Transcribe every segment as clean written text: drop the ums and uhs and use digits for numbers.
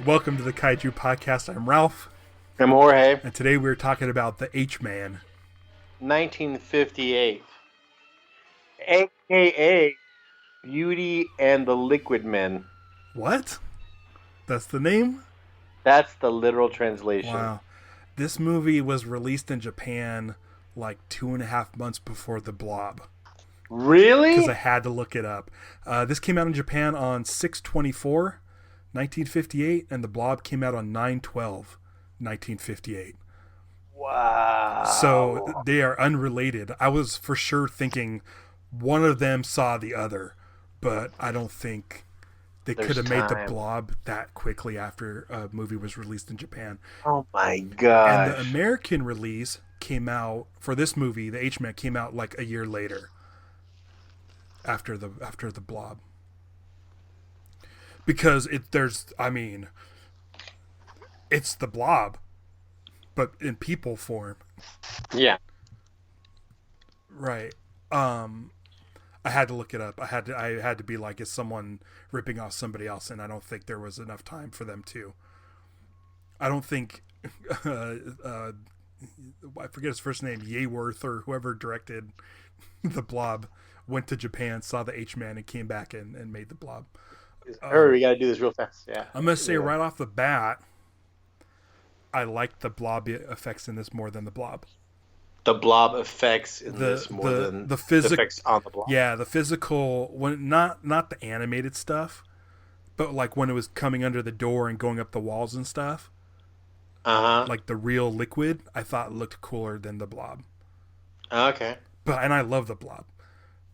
Welcome to the Kaiju Podcast. I'm Ralph. I'm Jorge. And today we're talking about the H-Man. 1958. A.K.A. Beauty and the Liquid Men. What? That's the name? That's the literal translation. Wow. This movie was released in Japan like 2.5 months before The Blob. Really? Because I had to look it up. This came out in Japan on 6/24, 1958, and The Blob came out on 9/12, 1958. Wow. So they are unrelated. I was for sure thinking one of them saw the other, but I don't think they could have made The Blob that quickly after a movie was released in Japan. Oh my god. And the American release came out for this movie, the H-Man, came out like a year later after the Blob. Because it's the Blob, but in people form. Yeah. Right. I had to look it up. I had to be like, is someone ripping off somebody else? And I don't think there was enough time for them to. I don't think I forget his first name, Yeworth, or whoever directed The Blob, went to Japan, saw the H-Man, and came back and made The Blob. Hurry, we gotta do this real fast. Yeah. I'm gonna say right off the bat, I like the Blob effects in this more than The Blob. The Blob effects in this more than the effects on the Blob. Yeah, the physical, when not the animated stuff, but like when it was coming under the door and going up the walls and stuff. Like the real liquid, I thought looked cooler than the Blob. Okay. And I love the Blob.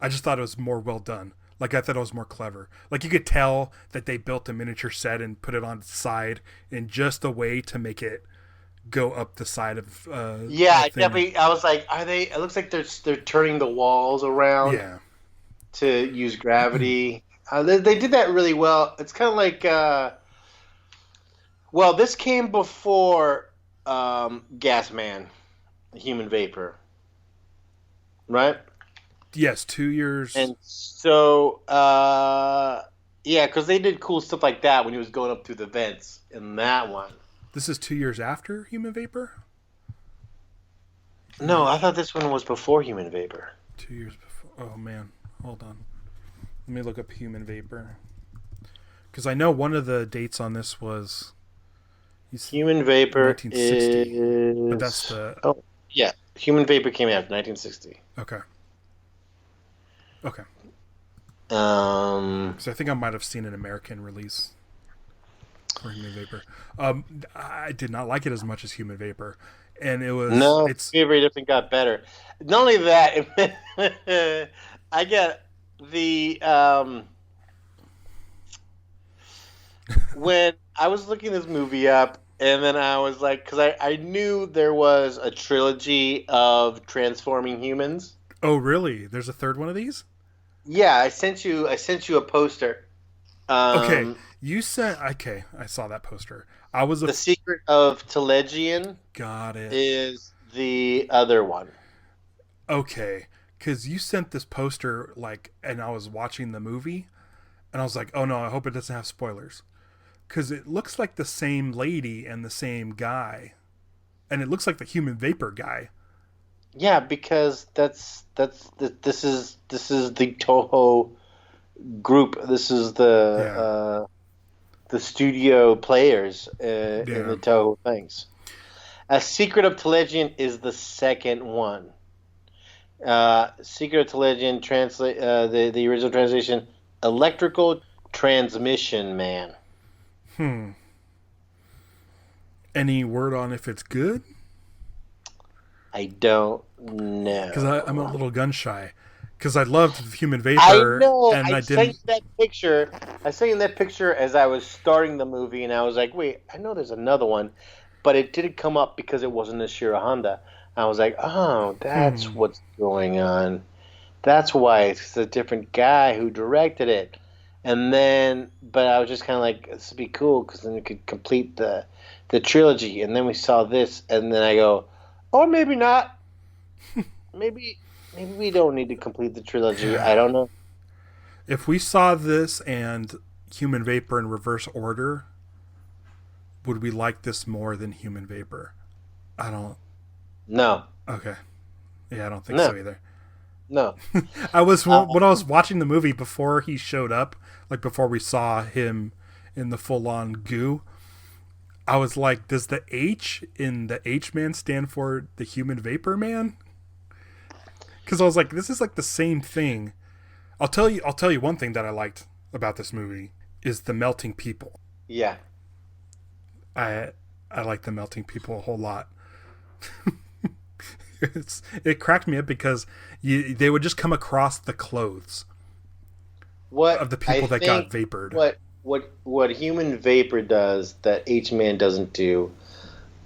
I just thought it was more well done. Like I thought it was more clever. Like you could tell that they built a miniature set and put it on its side in just a way to make it go up the side of definitely. I was like, are they? It looks like they're turning the walls around to use gravity. They did that really well. It's kind of like this came before Gas Man, Human Vapor, right? Yes, 2 years. And so because they did cool stuff like that when he was going up through the vents in that one. This is 2 years after Human Vapor? No, I thought this one was before Human Vapor. 2 years before. Oh, man. Hold on. Let me look up Human Vapor. Because I know one of the dates on this was... Human Vapor 1960. is... But that's the... Oh, yeah. Human Vapor came out in 1960. Okay. So I think I might have seen an American release for Human Vapor. I did not like it as much as Human Vapor, and it was Vapor definitely got better. Not only that, I get the when I was looking this movie up, and then I was like, because I knew there was a trilogy of transforming humans. Oh, really? There's a third one of these? Yeah, I sent you a poster. Okay, you sent. Okay, I saw that poster. The Secret of Telegian. Got it. Is the other one? Okay, because you sent this poster and I was watching the movie, and I was like, oh no, I hope it doesn't have spoilers, because it looks like the same lady and the same guy, and it looks like the Human Vapor guy. Yeah, because this is the Toho group. This is the studio players in the Toho things. A Secret of Telegian is the second one. Secret of Telegian translate the original translation, Electrical Transmission Man. Any word on if it's good? I don't know. Because I'm a little gun shy. Because I loved Human Vapor. I know. And I sent you that picture. I sent you that picture as I was starting the movie, and I was like, wait, I know there's another one. But it didn't come up because it wasn't Ishiro Honda. I was like, oh, that's what's going on. That's why it's a different guy who directed it. And then, but I was just kind of like, this would be cool because then it could complete the trilogy. And then we saw this, and then I go, or maybe not. Maybe we don't need to complete the trilogy. I don't know. If we saw this and Human Vapor in reverse order, would we like this more than human vapor? I don't. No. Okay. Yeah, I don't think No. so either. No. When I was watching the movie before he showed up, like before we saw him in the full-on goo, I was like, does the H in the H-Man stand for the human vapor man? Because I was like, this is like the same thing. I'll tell you one thing that I liked about this movie is the melting people. Yeah. I like the melting people a whole lot. It cracked me up because they would just come across the clothes of the people that got vapored. What human vapor does that H-Man doesn't do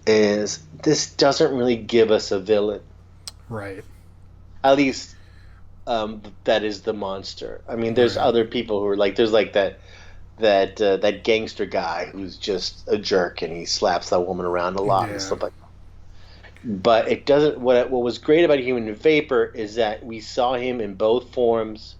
is this doesn't really give us a villain. Right. At least that is the monster. I mean, there's other people who are like, there's like that gangster guy who's just a jerk and he slaps that woman around a lot and stuff like that. But it doesn't. What was great about Human Vapor is that we saw him in both forms,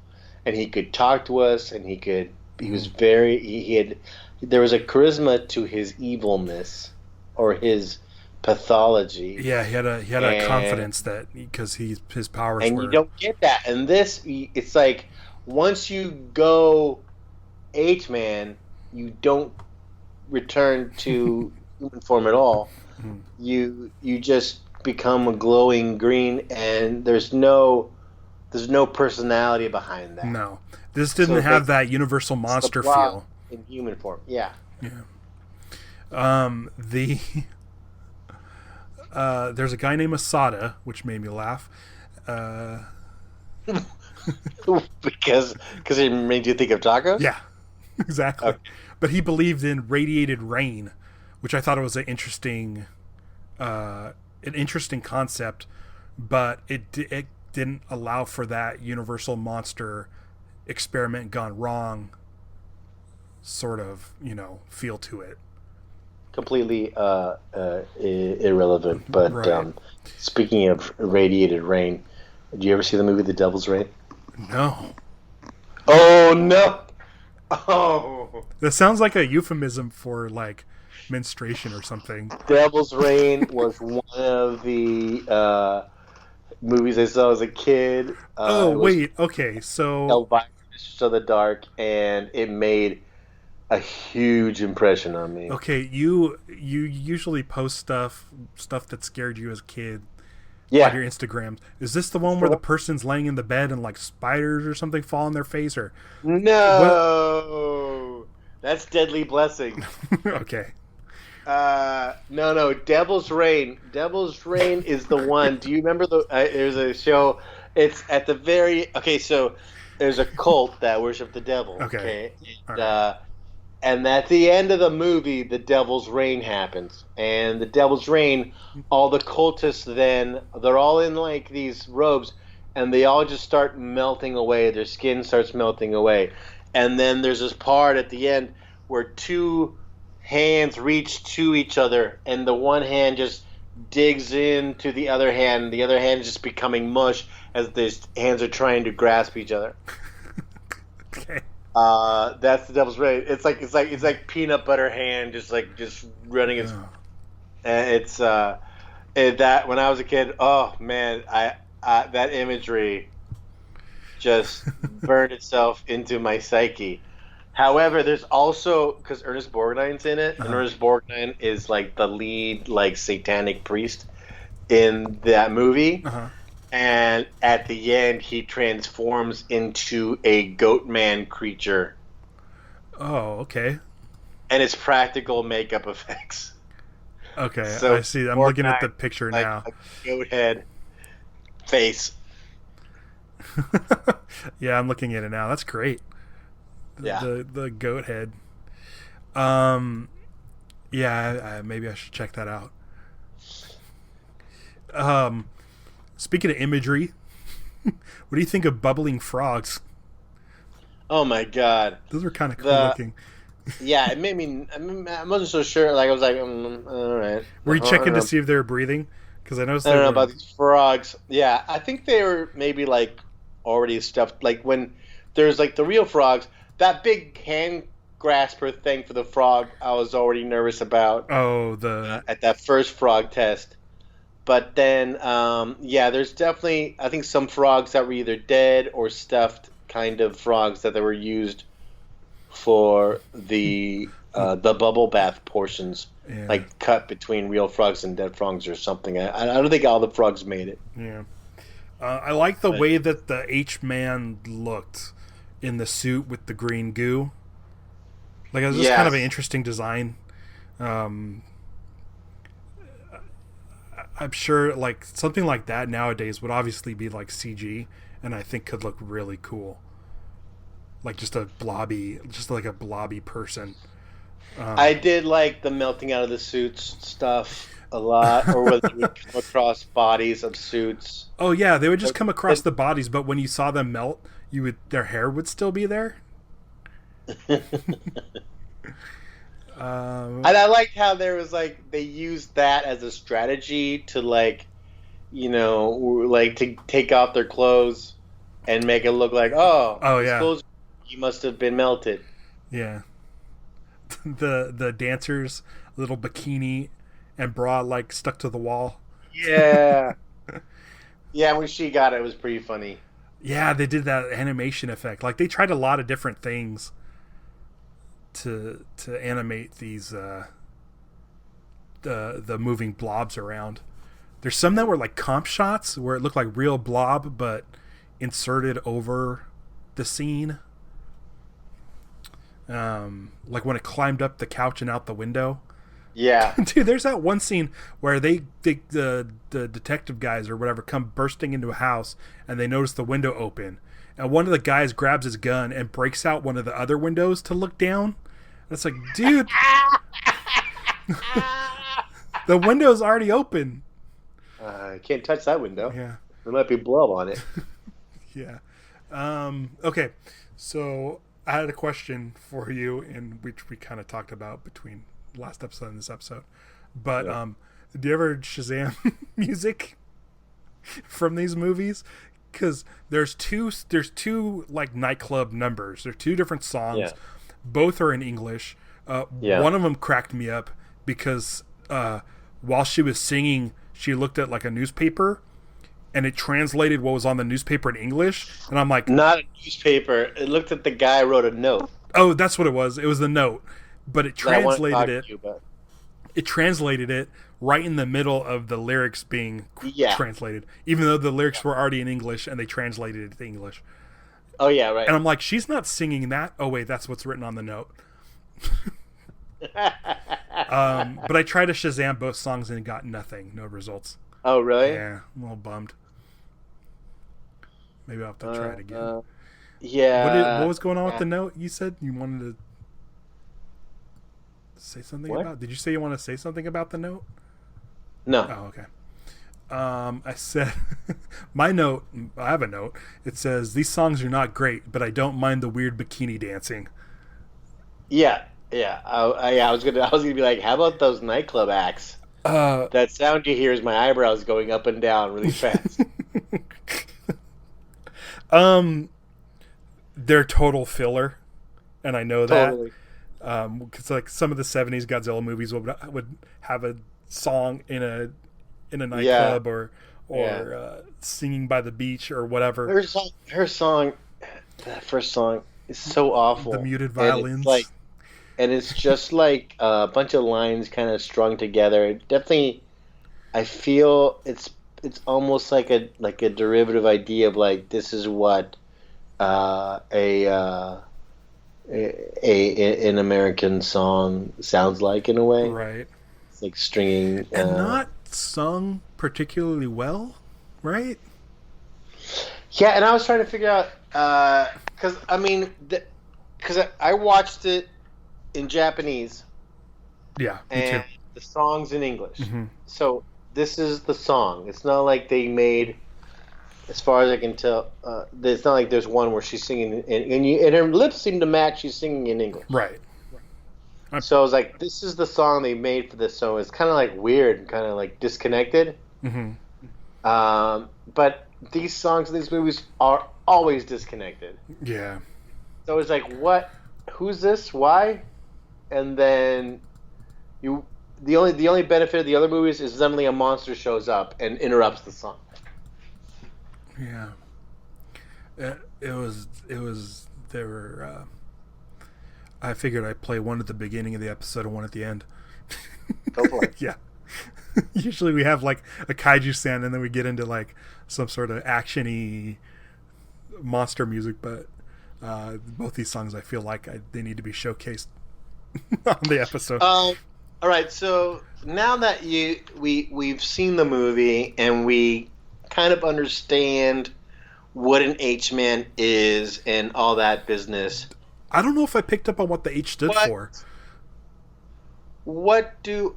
and he could talk to us, and he was very. He had. There was a charisma to his evilness, or his pathology. Yeah, he had a confidence that because his powers. And you don't get that. And this, it's like once you go H-Man, you don't return to human form at all. You just become a glowing green, and there's no personality behind that. No, this didn't have that universal monster feel in human form. Yeah. There's a guy named Asada, which made me laugh. because it made you think of tacos. Yeah, exactly. Okay. But he believed in radiated rain, which I thought was an interesting concept, but it didn't allow for that universal monster experiment gone wrong sort of feel to it. Completely irrelevant. But right. Speaking of radiated rain, did you ever see the movie The Devil's Rain? No. Oh no! Oh. That sounds like a euphemism for like menstruation or something. Devil's Rain was one of the movies I saw as a kid. Okay, so of the Dark, and it made a huge impression on me. Okay, you usually post stuff that scared you as a kid on your Instagrams. Is this the one where the person's laying in the bed and like spiders or something fall on their face? Or no, what? That's Deadly Blessing. Okay. No, Devil's Rain. Devil's Rain is the one. Do you remember there's a show? It's at the very. Okay, so there's a cult that worship the devil. Okay. And at the end of the movie, the Devil's Rain happens. And the Devil's Rain, all the cultists then, they're all in like these robes, and they all just start melting away. Their skin starts melting away. And then there's this part at the end where two hands reach to each other, and the one hand just digs into the other hand, and the other hand is just becoming mush as these hands are trying to grasp each other. Okay. That's the Devil's Rain. It's like peanut butter hand just running its. It's that when I was a kid. Oh man, I that imagery just burned itself into my psyche. However, there's also because Ernest Borgnine's in it, and Ernest Borgnine is like the lead like satanic priest in that movie. And at the end, he transforms into a goat man creature. Oh, okay. And it's practical makeup effects. Okay, so I see. I'm looking at the picture now. A goat head face. Yeah, I'm looking at it now. That's great. Yeah. The goat head. Yeah, maybe I should check that out. Speaking of imagery, what do you think of bubbling frogs? Oh my god, those were kind of cool looking. Yeah, it made me. I wasn't so sure. Like I was like, all right. Were you checking to see if they were breathing? Because I noticed. I don't know about these frogs. Yeah, I think they were maybe like already stuffed. Like when there's like the real frogs, that big hand grasper thing for the frog, I was already nervous about. Oh, at that first frog test. But then, there's definitely, I think, some frogs that were either dead or stuffed kind of frogs that they were used for the bubble bath portions, like cut between real frogs and dead frogs or something. I don't think all the frogs made it. Yeah. I like the way that the H-Man looked in the suit with the green goo. Like, it was just kind of an interesting design. I'm sure like something like that nowadays would obviously be like CG, and I think could look really cool. Like just like a blobby person. I did like the melting out of the suits stuff a lot, or whether they would come across bodies of suits. Oh yeah, they would just come across the bodies, but when you saw them melt, their hair would still be there. And I liked how there was like they used that as a strategy to to take off their clothes and make it look like clothes you must have been melted. Yeah. The dancers little bikini and bra like stuck to the wall. Yeah. Yeah, when she got it, it was pretty funny. Yeah, they did that animation effect. Like they tried a lot of different things to animate these the moving blobs around. There's some that were like comp shots where it looked like real blob but inserted over the scene. Like when it climbed up the couch and out the window. Yeah. Dude, there's that one scene where the detective guys or whatever come bursting into a house and they notice the window open. And one of the guys grabs his gun and breaks out one of the other windows to look down. And it's like, dude, the window's already open. I can't touch that window. Yeah. There might be blood on it. Yeah. Okay. So I had a question for you, in which we kind of talked about between last episode and this episode. But do you ever Shazam music from these movies? Because there's two like nightclub numbers. They're two different songs. Yeah. Both are in English. One of them cracked me up because while she was singing, she looked at like a newspaper, and it translated what was on the newspaper in English. And I'm like, not a newspaper. It looked at the guy who wrote a note. Oh, that's what it was. It was the note, but it translated it. It translated it right in the middle of the lyrics being translated, even though the lyrics were already in English and they translated it to English. Oh yeah, right. And I'm like, she's not singing that. Oh wait, that's what's written on the note. But I tried to Shazam both songs and got nothing. No results. Oh really? Yeah, I'm a little bummed. Maybe I'll have to try it again. Yeah. What was going on with the note? You said you wanted to say something about. Did you say you want to say something about the note? No. Oh, okay. I said my note. I have a note. It says these songs are not great, but I don't mind the weird bikini dancing. Yeah. I was gonna be like, how about those nightclub acts? That sound you hear is my eyebrows going up and down really fast. They're total filler, and I know that. Totally. Because like some of the '70s Godzilla movies would have a song in a nightclub or singing by the beach or whatever. Her song, that first song is so awful. The muted violins. And it's just like a bunch of lines kind of strung together. It definitely, I feel it's almost like a derivative idea of like this is what an American song sounds like in a way. Right. It's like stringing and not sung particularly well, right? Yeah, and I was trying to figure out because I watched it in Japanese. Yeah, me and too. The song's in English. Mm-hmm. So this is the song. It's not like they made, as far as I can tell, it's not like there's one where she's singing and her lips seem to match. She's singing in English. Right. So I was like, this is the song they made for this. So it's kind of like weird and kind of like disconnected. Mm-hmm. But these songs in these movies are always disconnected. Yeah. So it's like, what who's this? Why? And then you the only benefit of the other movies is suddenly a monster shows up and interrupts the song. Yeah. It was there were I figured I'd play one at the beginning of the episode and one at the end. Go for it. Yeah. Usually we have like a kaiju sound and then we get into like some sort of action-y monster music, but both these songs I feel like they need to be showcased on the episode. All right, so now that we've seen the movie and we kind of understand what an H-man is and all that business. I don't know if I picked up on what the H stood for. What does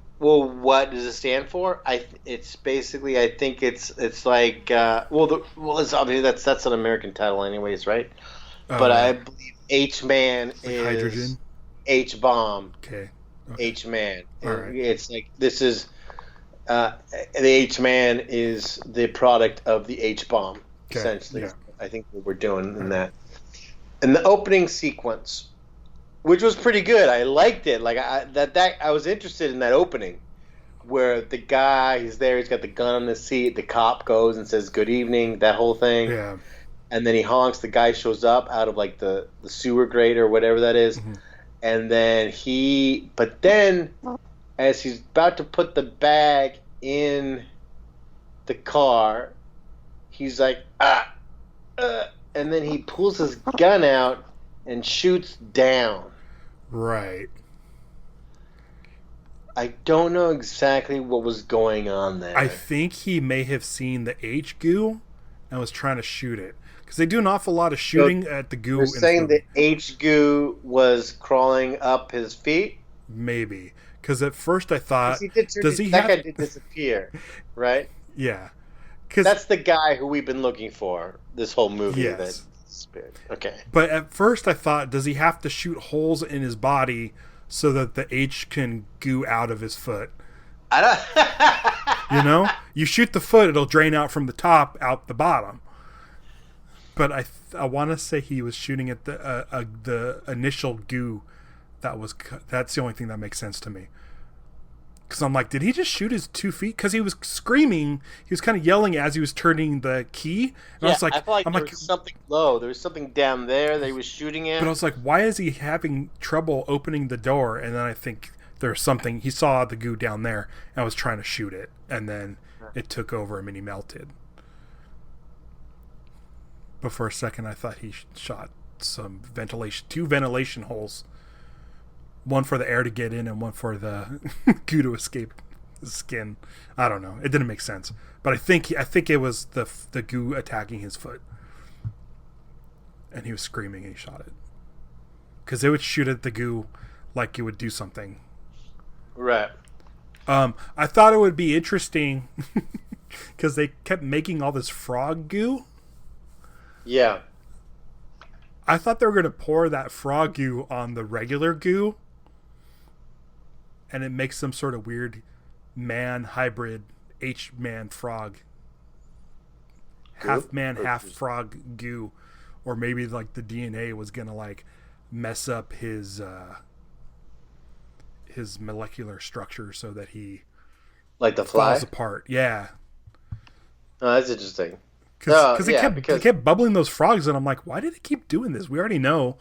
it stand for? It's basically, I think it's like it's obviously that's an American title anyways, right? But I believe H-man like is hydrogen, H-bomb. Okay. H-man. All right. It's like this is the H-man is the product of the H-bomb. Okay. Essentially, Yeah. I think what we're doing in that. And the opening sequence, which was pretty good, I liked it. Like I was interested in that opening, where the guy he's there, he's got the gun on his seat. The cop goes and says "Good evening," that whole thing. Yeah. And then he honks. The guy shows up out of like the sewer grate or whatever that is. Mm-hmm. And then but then as he's about to put the bag in the car, he's like, and then he pulls his gun out and shoots down. Right. I don't know exactly what was going on there. I think he may have seen the H goo and was trying to shoot it. Because they do an awful lot of shooting at the goo. You're saying the H goo was crawling up his feet? Maybe. Because at first I thought, that guy did disappear, right? Yeah. That's the guy who we've been looking for this whole movie. Yes. Okay. But at first I thought, does he have to shoot holes in his body so that the H can goo out of his foot? I don't. You know? You shoot the foot, it'll drain out from the top, out the bottom. But I want to say he was shooting at the initial goo that's the only thing that makes sense to me. Because I'm like, did he just shoot his 2 feet? Because he was screaming. He was kind of yelling as he was turning the key. And I was like, I felt like there was something low. There was something down there that he was shooting at. But I was like, why is he having trouble opening the door? And then I think there's something. He saw the goo down there and was trying to shoot it. And then it took over him and he melted. But for a second, I thought he shot two ventilation holes. One for the air to get in and one for the goo to escape the skin. I don't know. It didn't make sense. But I think it was the goo attacking his foot. And he was screaming and he shot it. Because they would shoot at the goo like it would do something. Right. I thought it would be interesting because they kept making all this frog goo. Yeah. I thought they were going to pour that frog goo on the regular goo. And it makes some sort of weird man hybrid H-man frog. Half man, half frog goo. Or maybe like the DNA was going to like mess up his molecular structure so that he like the fly falls apart. Yeah. Oh, that's interesting. Because they kept bubbling those frogs, and I'm like, why did they keep doing this? We already know.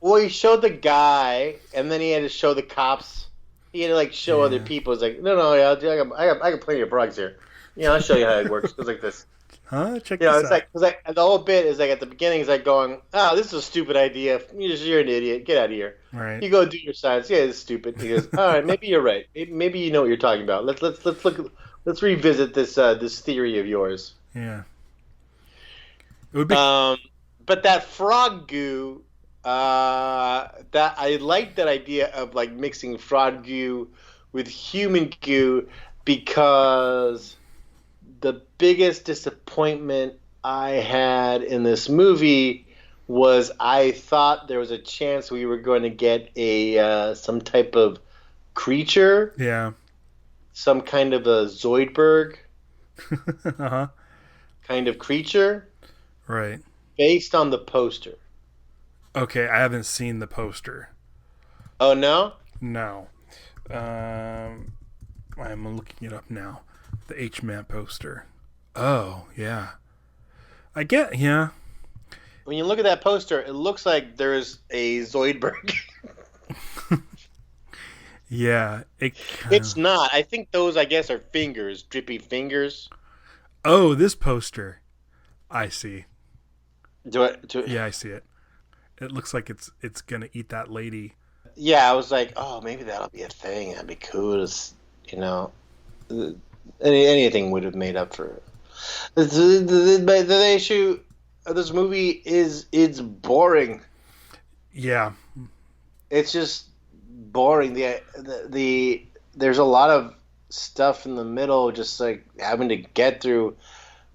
Well, he showed the guy, and then he had to show the cops. He had to like show other people. It's like, no, yeah, I got plenty of frogs here. Yeah, I'll show you how it works. It goes like this. Huh? Check this out. It's like the whole bit is like at the beginning, he's like going, this is a stupid idea. You're an idiot. Get out of here. Right. You go do your science. Yeah, it's stupid. He goes, all right, maybe you're right. Maybe you know what you're talking about. Let's revisit this theory of yours. Yeah. It would be. But that frog goo, that I like that idea of like mixing frog goo with human goo, because the biggest disappointment I had in this movie was I thought there was a chance we were going to get some type of creature. Yeah. Some kind of a Zoidberg kind of creature. Right. Based on the poster. Okay, I haven't seen the poster. Oh no. No. I'm looking it up now. The H-Man poster. Oh, yeah. I get, yeah. When you look at that poster, it looks like there's a Zoidberg. Yeah. It's not. I think those, I guess, are fingers, drippy fingers. Oh, this poster. I see. Do it. Do it. Yeah, I see it. It looks like it's gonna eat that lady. Yeah, I was like, oh, maybe that'll be a thing. That'd be cool. You know, anything would have made up for it. The issue of this movie is it's boring. Yeah. It's just boring. The there's a lot of stuff in the middle, just like having to get through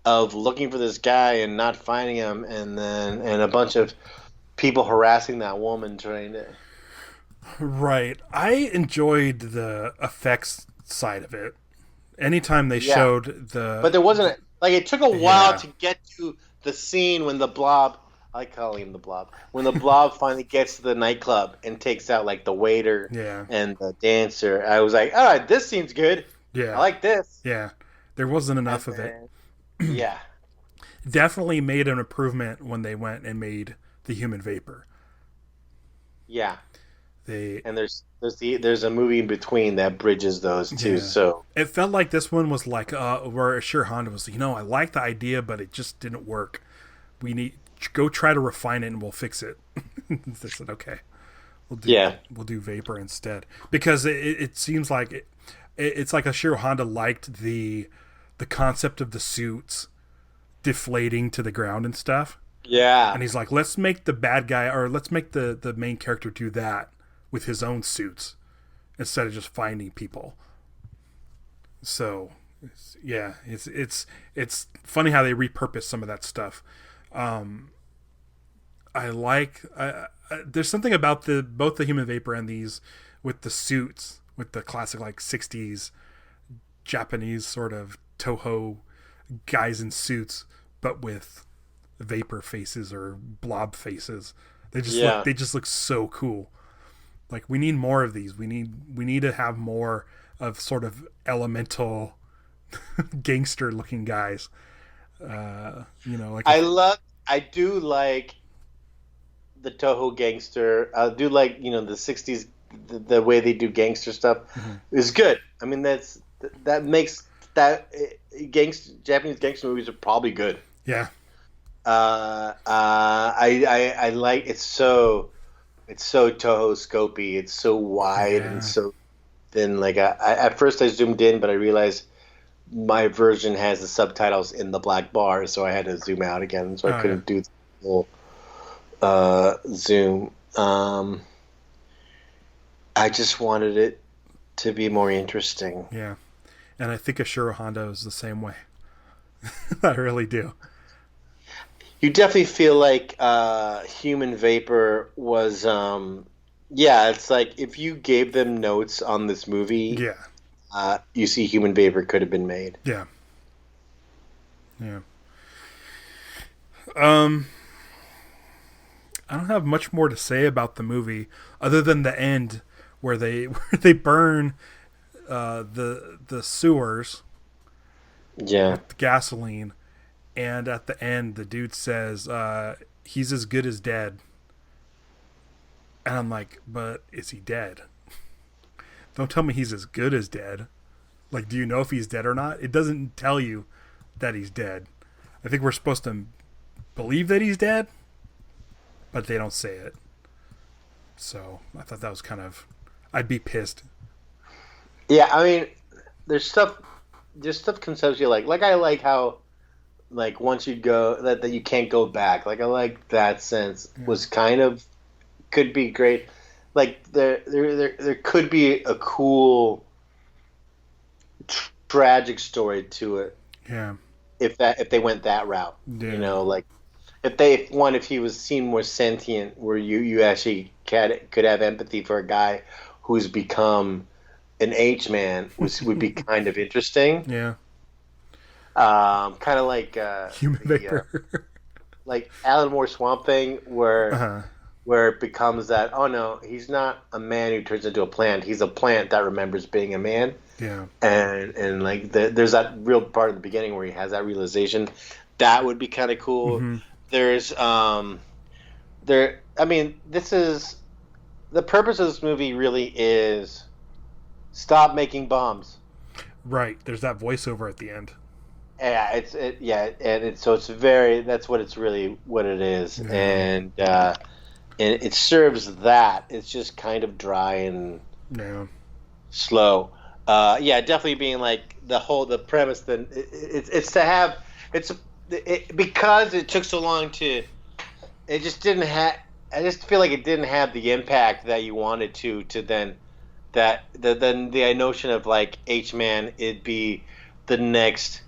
of looking for this guy and not finding him, and a bunch of people harassing that woman trying to. Right. I enjoyed the effects side of it. Anytime they showed the. But there wasn't like it took a while to get to the scene when the blob. I call him the blob. When the blob finally gets to the nightclub and takes out like the waiter and the dancer, I was like, all right, this seems good. Yeah. I like this. Yeah. There wasn't enough of it. Yeah. Definitely made an improvement when they went and made the human vapor. Yeah. And there's a movie in between that bridges those two. So it felt like this one was like where Ishiro Honda was, I like the idea, but it just didn't work. We need go try to refine it and we'll fix it. They said, okay, we'll do vapor instead, because it seems like it's like Ishiro Honda liked the concept of the suits deflating to the ground and stuff. Yeah. And he's like, let's make the bad guy, or let's make the main character do that with his own suits instead of just finding people. So, it's funny how they repurpose some of that stuff. There's something about both the human vapor and these with the suits, with the classic like 60s Japanese sort of Toho guys in suits, but with vapor faces or blob faces. They just look so cool. Like, we need more of these. We need to have more of sort of elemental gangster looking guys. Like I do like the Toho gangster. I do like, the 60s, the way they do gangster stuff is good. I mean, that makes Japanese gangster movies are probably good. Yeah. I like it's so Toho scopy. It's so wide and so thin. Like at first I zoomed in, but I realized my version has the subtitles in the black bar, so I had to zoom out again. So I couldn't do the full zoom. I just wanted it to be more interesting. Yeah, and I think Ishiro Honda is the same way. I really do. You definitely feel like Human Vapor was, it's like if you gave them notes on this movie, you see Human Vapor could have been made. Yeah. Yeah. I don't have much more to say about the movie other than the end where they burn the sewers. Yeah. With the gasoline. And at the end, the dude says, he's as good as dead. And I'm like, but is he dead? Don't tell me he's as good as dead. Like, do you know if he's dead or not? It doesn't tell you that he's dead. I think we're supposed to believe that he's dead, but they don't say it. So I thought that was kind of... I'd be pissed. Yeah, I mean, there's stuff conceptually like I like how... Like once you go that you can't go back. Like I like that sense was kind of could be great. Like there could be a cool tragic story to it. Yeah. If they went that route, like if he was seen more sentient, where you actually could have empathy for a guy who's become an H-man, which would be kind of interesting. Yeah. Kind of like Human Vapor, like Alan Moore Swamp Thing, where where it becomes that, oh no, he's not a man who turns into a plant. He's a plant that remembers being a man. Yeah. And like there's that real part at the beginning where he has that realization. That would be kind of cool. Mm-hmm. There's there. I mean, this is the purpose of this movie. Really is stop making bombs. Right. There's that voiceover at the end. Yeah, and it's so it's very that's what it's really what it is, Yeah. and it serves that. It's just kind of dry and Yeah. slow. Yeah, definitely being like the premise. Then it's to have because it took so long to. It just didn't have. I just feel like it didn't have the impact that you wanted to. Then the notion of like H-Man, it'd be the next.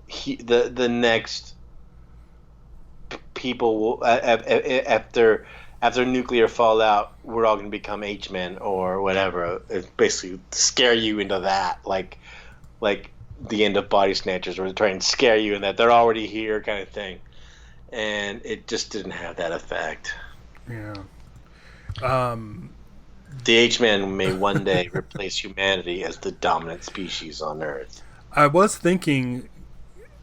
The next people will after nuclear fallout, we're all going to become H-Men or whatever. It's basically scare you into that, like the end of Body Snatchers, or try and scare you in that they're already here, kind of thing. And it just didn't have that effect. Yeah. The H-Man may one day replace humanity as the dominant species on Earth. I was thinking,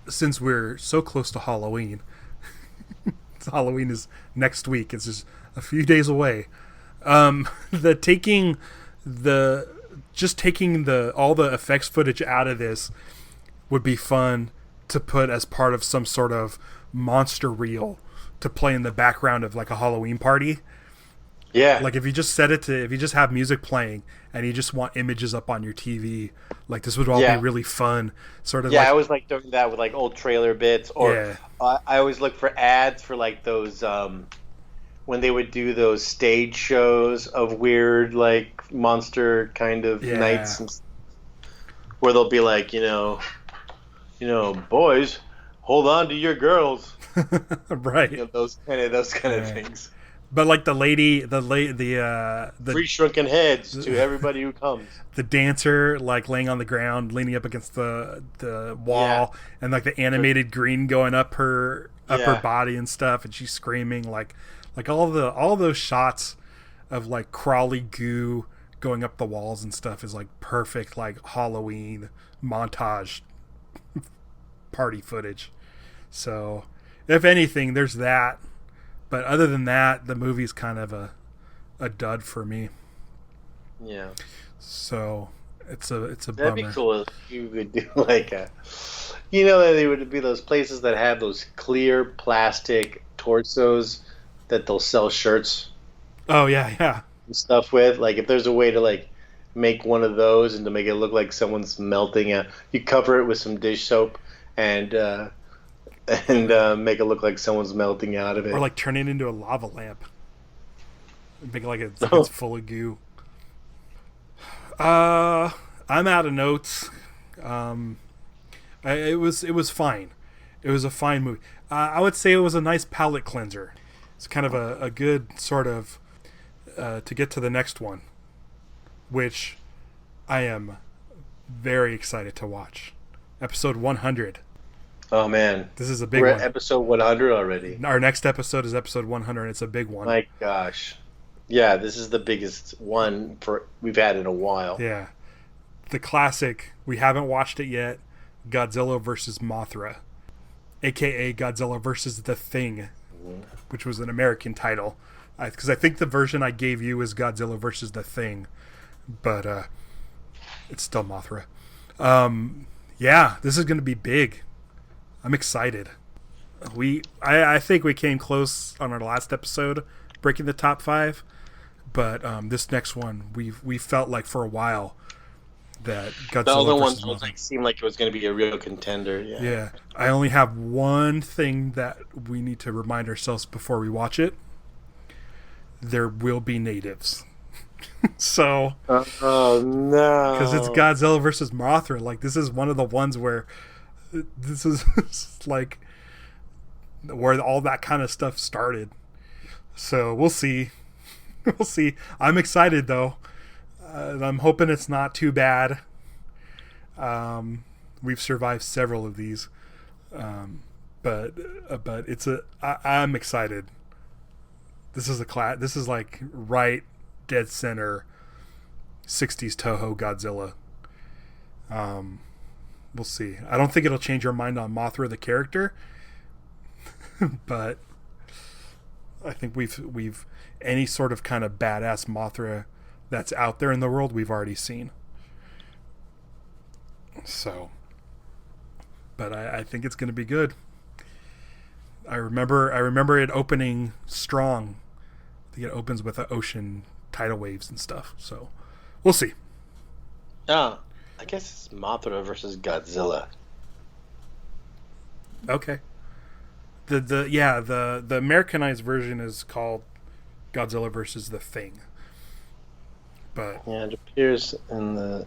since we're so close to Halloween, Halloween is next week. It's just a few days away. Taking all the effects footage out of this would be fun to put as part of some sort of monster reel to play in the background of like a Halloween party. Yeah. Like if you just if you just have music playing and you just want images up on your TV, like this would all be really fun. Sort of. Yeah, like, I always like doing that with like old trailer bits, or I always look for ads for like those when they would do those stage shows of weird like monster kind of nights, where they'll be like, boys, hold on to your girls, right? Those kind of things. But like the free shrunken heads to everybody who comes. The dancer like laying on the ground, leaning up against the wall, and like the animated green going up her body and stuff, and she's screaming like all those shots of like crawly goo going up the walls and stuff is like perfect like Halloween montage party footage. So if anything, there's that. But other than that, the movie's kind of a dud for me. Yeah. So it's a That'd bummer. be cool if you could do like that they would be those places that have those clear plastic torsos that they'll sell shirts. Oh yeah. And stuff with, like, if there's a way to like make one of those and to make it look like someone's melting out, you cover it with some dish soap and make it look like someone's melting out of it, or like turn it into a lava lamp, make it like it's full of goo. I'm out of notes. It was fine. It was a fine movie. I would say it was a nice palate cleanser. It's kind of a good sort of to get to the next one, which I am very excited to watch. Episode 100. Oh man, this is a big one. We're one. At episode 100 already. Our next episode is episode 100. It's a big one. My gosh. Yeah, this is the biggest one we've had in a while. Yeah. The classic, we haven't watched it yet, Godzilla vs. Mothra, aka Godzilla vs. The Thing, which was an American title. Because I think the version I gave you is Godzilla vs. The Thing, but it's still Mothra. Yeah, this is going to be big. I'm excited. I think we came close on our last episode, breaking the top 5, but this next one we felt like for a while that Godzilla. The other ones seemed like it was going to be a real contender. Yeah. I only have one thing that we need to remind ourselves before we watch it. There will be natives. So. Oh no! Because it's Godzilla versus Mothra. Like, this is one of the ones where this is like where all that kind of stuff started. So we'll see. We'll see. I'm excited though. I'm hoping it's not too bad. We've survived several of these, but I'm excited This is This is like right dead center 60s Toho Godzilla. We'll see. I don't think it'll change your mind on Mothra the character, but I think we've any sort of kind of badass Mothra that's out there in the world we've already seen. So, but I think it's going to be good. I remember it opening strong. I think it opens with the ocean tidal waves and stuff. So, we'll see. I guess it's Mothra versus Godzilla. Okay. The Americanized version is called Godzilla versus the Thing. But yeah, it appears in the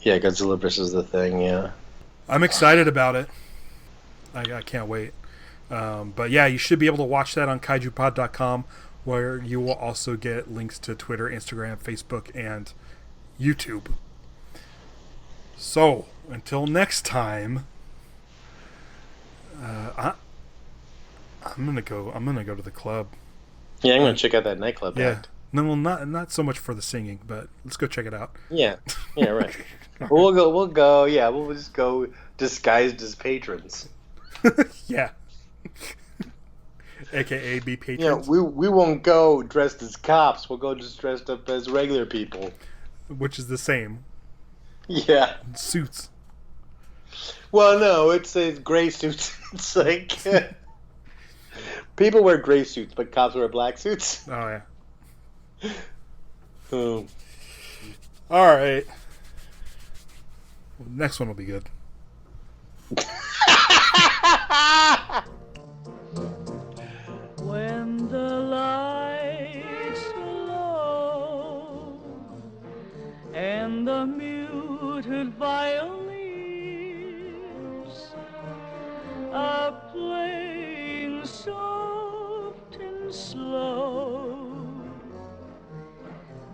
Godzilla versus the Thing. Yeah, I'm excited about it. I can't wait. But yeah, you should be able to watch that on kaijupod.com, where you will also get links to Twitter, Instagram, Facebook, and YouTube. So until next time, I'm gonna go to the club. Yeah, I'm gonna check out that nightclub. Yeah, no, well, not so much for the singing, but let's go check it out. Yeah, right. We'll go. Yeah, we'll just go disguised as patrons. Yeah. AKA be patrons. Yeah, we won't go dressed as cops. We'll go just dressed up as regular people. Which is the same. Yeah. Suits. Well, no, it's gray suits. It's like people wear gray suits, but cops wear black suits. Oh yeah. Oh. All right. Well, next one will be good. When the lights are low and the muted violins are playing soft and slow,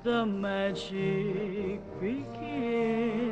the magic begins.